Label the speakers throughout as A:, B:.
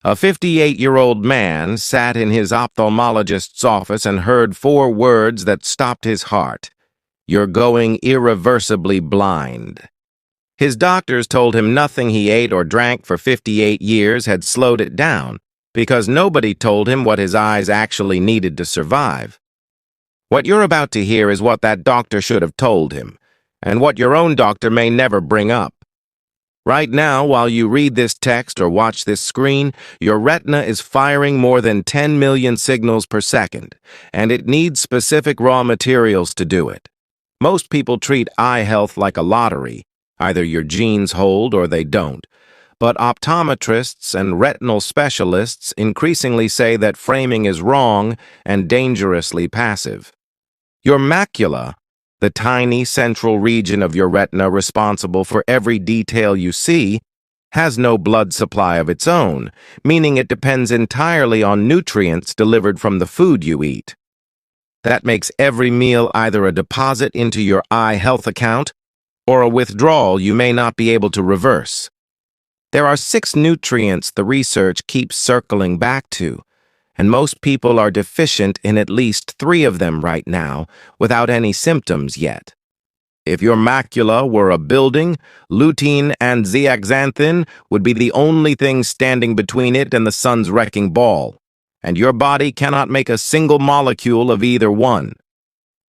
A: A 58-year-old man sat in his ophthalmologist's office and heard 4 words that stopped his heart. "You're going irreversibly blind." His doctors told him nothing he ate or drank for 58 years had slowed it down, because nobody told him what his eyes actually needed to survive. What you're about to hear is what that doctor should have told him, and what your own doctor may never bring up. Right now, while you read this text or watch this screen, your retina is firing more than 10 million signals per second, and it needs specific raw materials to do it. Most people treat eye health like a lottery. Either your genes hold or they don't. But optometrists and retinal specialists increasingly say that framing is wrong and dangerously passive. Your macula, the tiny central region of your retina responsible for every detail you see, has no blood supply of its own, meaning it depends entirely on nutrients delivered from the food you eat. That makes every meal either a deposit into your eye health account or a withdrawal you may not be able to reverse. There are 6 nutrients the research keeps circling back to, and most people are deficient in at least 3 of them right now, without any symptoms yet. If your macula were a building, lutein and zeaxanthin would be the only thing standing between it and the sun's wrecking ball, and your body cannot make a single molecule of either one.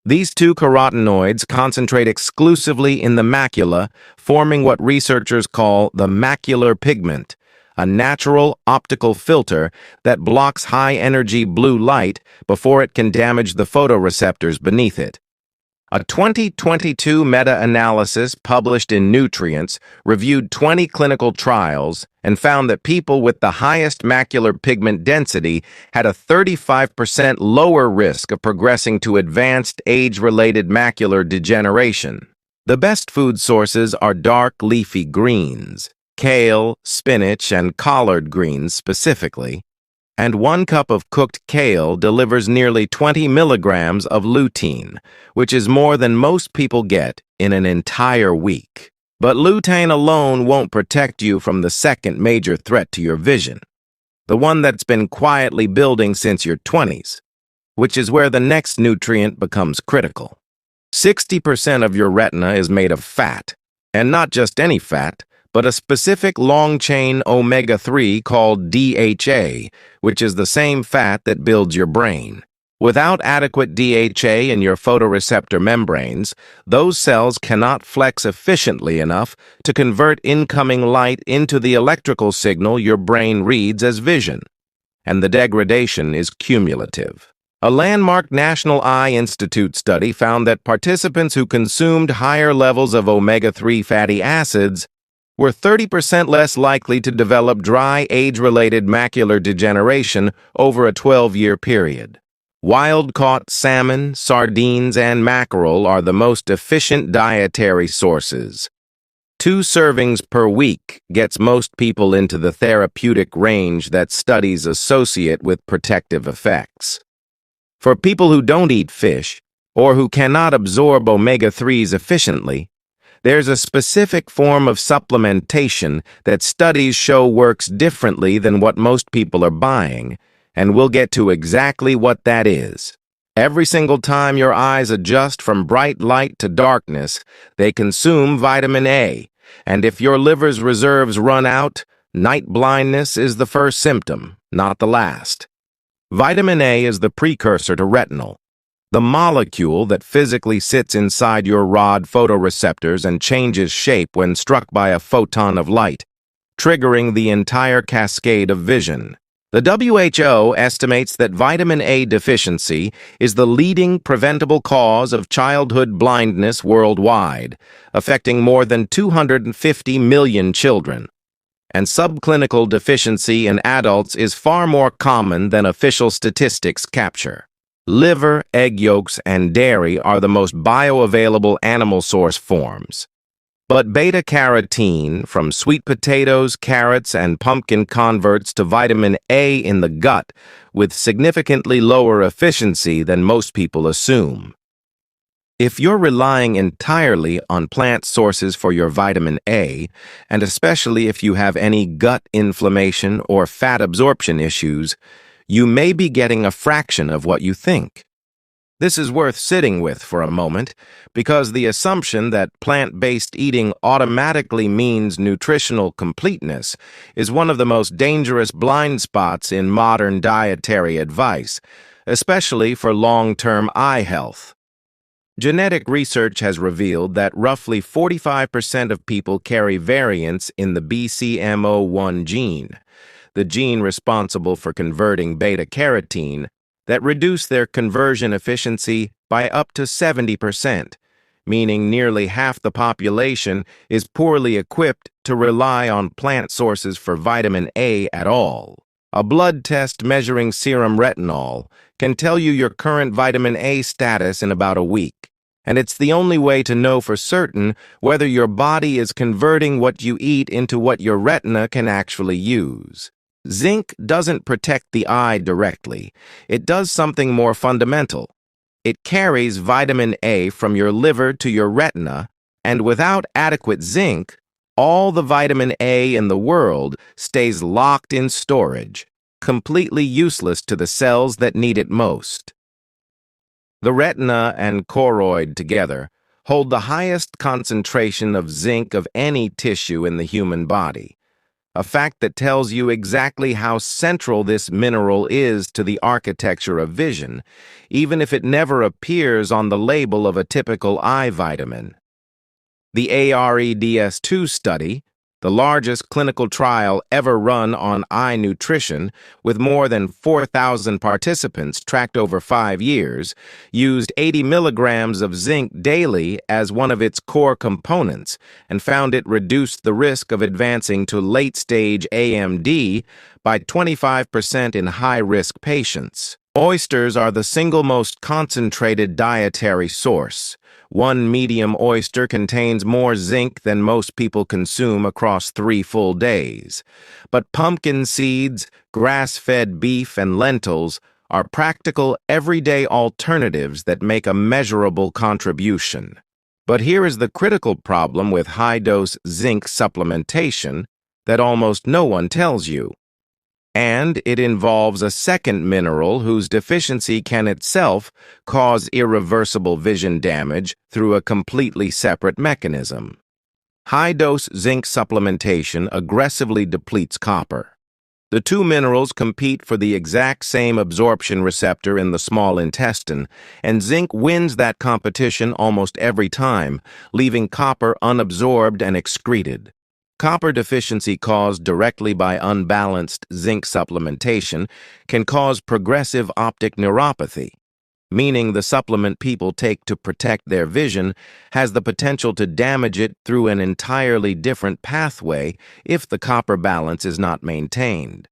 A: These 2 carotenoids concentrate exclusively in the macula, forming what researchers call the macular pigment, a natural optical filter that blocks high-energy blue light before it can damage the photoreceptors beneath it. A 2022 meta-analysis published in Nutrients reviewed 20 clinical trials and found that people with the highest macular pigment density had a 35% lower risk of progressing to advanced age-related macular degeneration. The best food sources are dark leafy greens, kale, spinach, and collard greens specifically, and 1 cup of cooked kale delivers nearly 20 milligrams of lutein, which is more than most people get in an entire week. But lutein alone won't protect you from the second major threat to your vision, the one that's been quietly building since your 20s, which is where the next nutrient becomes critical. 60% of your retina is made of fat, and not just any fat, but a specific long-chain omega-3 called DHA, which is the same fat that builds your brain. Without adequate DHA in your photoreceptor membranes, those cells cannot flex efficiently enough to convert incoming light into the electrical signal your brain reads as vision, and the degradation is cumulative. A landmark National Eye Institute study found that participants who consumed higher levels of omega-3 fatty acids were 30% less likely to develop dry, age-related macular degeneration over a 12-year period. Wild-caught salmon, sardines, and mackerel are the most efficient dietary sources. 2 servings per week gets most people into the therapeutic range that studies associate with protective effects. For people who don't eat fish, or who cannot absorb omega-3s efficiently, there's a specific form of supplementation that studies show works differently than what most people are buying, and we'll get to exactly what that is. Every single time your eyes adjust from bright light to darkness, they consume vitamin A, and if your liver's reserves run out, night blindness is the first symptom, not the last. Vitamin A is the precursor to retinal, the molecule that physically sits inside your rod photoreceptors and changes shape when struck by a photon of light, triggering the entire cascade of vision. The WHO estimates that vitamin A deficiency is the leading preventable cause of childhood blindness worldwide, affecting more than 250 million children. And subclinical deficiency in adults is far more common than official statistics capture. Liver, egg yolks, and dairy are the most bioavailable animal source forms. But beta-carotene, from sweet potatoes, carrots, and pumpkin converts to vitamin A in the gut, with significantly lower efficiency than most people assume. If you're relying entirely on plant sources for your vitamin A, and especially if you have any gut inflammation or fat absorption issues, you may be getting a fraction of what you think. This is worth sitting with for a moment, because the assumption that plant-based eating automatically means nutritional completeness is one of the most dangerous blind spots in modern dietary advice, especially for long-term eye health. Genetic research has revealed that roughly 45% of people carry variants in the BCMO1 gene, the gene responsible for converting beta-carotene, that reduce their conversion efficiency by up to 70%, meaning nearly half the population is poorly equipped to rely on plant sources for vitamin A at all. A blood test measuring serum retinal can tell you your current vitamin A status in about a week, and it's the only way to know for certain whether your body is converting what you eat into what your retina can actually use. Zinc doesn't protect the eye directly. It does something more fundamental. It carries vitamin A from your liver to your retina, and without adequate zinc, all the vitamin A in the world stays locked in storage, completely useless to the cells that need it most. The retina and choroid together hold the highest concentration of zinc of any tissue in the human body, a fact that tells you exactly how central this mineral is to the architecture of vision, even if it never appears on the label of a typical eye vitamin. The AREDS2 study, the largest clinical trial ever run on eye nutrition, with more than 4,000 participants tracked over 5 years, used 80 milligrams of zinc daily as one of its core components and found it reduced the risk of advancing to late-stage AMD by 25% in high-risk patients. Oysters are the single most concentrated dietary source. One medium oyster contains more zinc than most people consume across 3 full days. But pumpkin seeds, grass-fed beef, and lentils are practical, everyday alternatives that make a measurable contribution. But here is the critical problem with high-dose zinc supplementation that almost no one tells you. And it involves a second mineral whose deficiency can itself cause irreversible vision damage through a completely separate mechanism. High-dose zinc supplementation aggressively depletes copper. The two minerals compete for the exact same absorption receptor in the small intestine, and zinc wins that competition almost every time, leaving copper unabsorbed and excreted. Copper deficiency caused directly by unbalanced zinc supplementation can cause progressive optic neuropathy, meaning the supplement people take to protect their vision has the potential to damage it through an entirely different pathway if the copper balance is not maintained.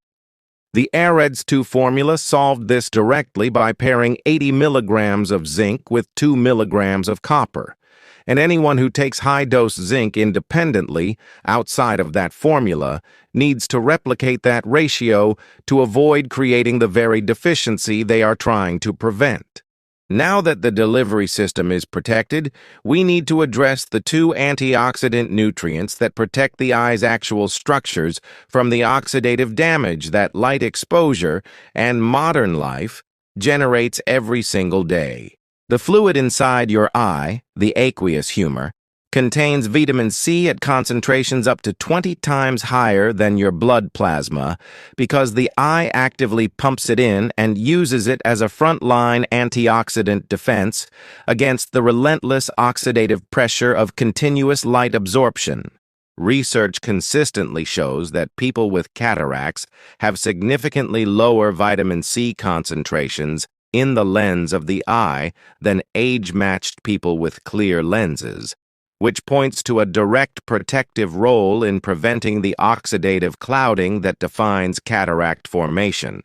A: The AREDS2 formula solved this directly by pairing 80 milligrams of zinc with 2 milligrams of copper. And anyone who takes high-dose zinc independently, outside of that formula, needs to replicate that ratio to avoid creating the very deficiency they are trying to prevent. Now that the delivery system is protected, we need to address the 2 antioxidant nutrients that protect the eye's actual structures from the oxidative damage that light exposure and modern life generates every single day. The fluid inside your eye, the aqueous humor, contains vitamin C at concentrations up to 20 times higher than your blood plasma because the eye actively pumps it in and uses it as a frontline antioxidant defense against the relentless oxidative pressure of continuous light absorption. Research consistently shows that people with cataracts have significantly lower vitamin C concentrations in the lens of the eye than age-matched people with clear lenses, which points to a direct protective role in preventing the oxidative clouding that defines cataract formation.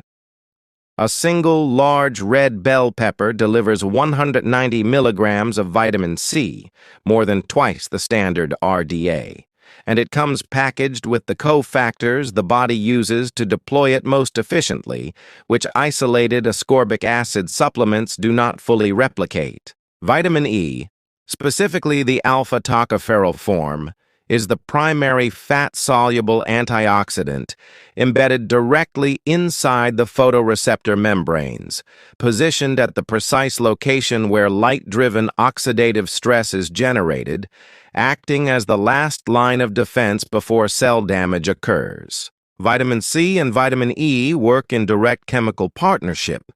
A: A single large red bell pepper delivers 190 milligrams of vitamin C, more than twice the standard RDA, and it comes packaged with the cofactors the body uses to deploy it most efficiently, which isolated ascorbic acid supplements do not fully replicate. Vitamin E, Specifically, the alpha-tocopherol form is the primary fat-soluble antioxidant embedded directly inside the photoreceptor membranes, positioned at the precise location where light-driven oxidative stress is generated, acting as the last line of defense before cell damage occurs. Vitamin C and vitamin E work in direct chemical partnership.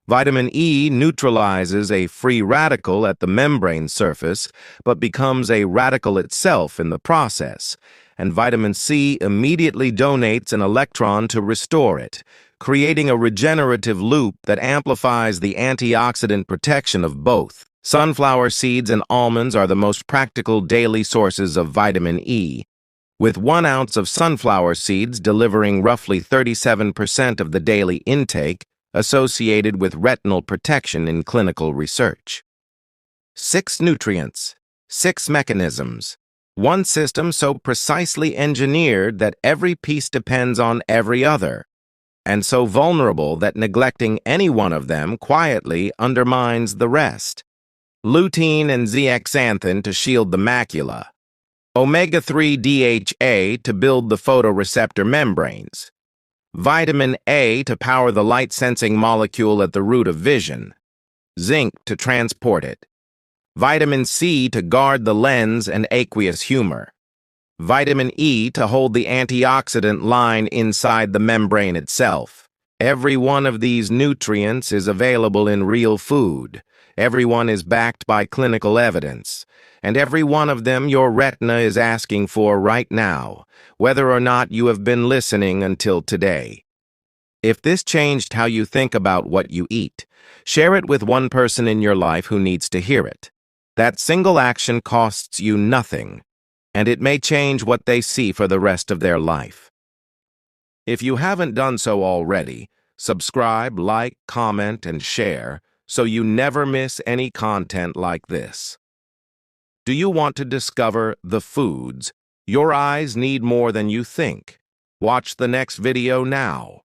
A: Vitamin E neutralizes a free radical at the membrane surface, but becomes a radical itself in the process, and vitamin C immediately donates an electron to restore it, creating a regenerative loop that amplifies the antioxidant protection of both. Sunflower seeds and almonds are the most practical daily sources of vitamin E, with 1 ounce of sunflower seeds delivering roughly 37% of the daily intake, associated with retinal protection in clinical research. 6 nutrients, 6 mechanisms, one system so precisely engineered that every piece depends on every other, and so vulnerable that neglecting any one of them quietly undermines the rest. Lutein and zeaxanthin to shield the macula, omega-3 DHA to build the photoreceptor membranes, vitamin A to power the light-sensing molecule at the root of vision, zinc to transport it, vitamin C to guard the lens and aqueous humor, vitamin E to hold the antioxidant line inside the membrane itself. Every one of these nutrients is available in real food. Every one is backed by clinical evidence, and every one of them your retina is asking for right now, whether or not you have been listening until today. If this changed how you think about what you eat, share it with one person in your life who needs to hear it. That single action costs you nothing, and it may change what they see for the rest of their life. If you haven't done so already, subscribe, like, comment, and share so you never miss any content like this. Do you want to discover the foods your eyes need more than you think? Watch the next video now.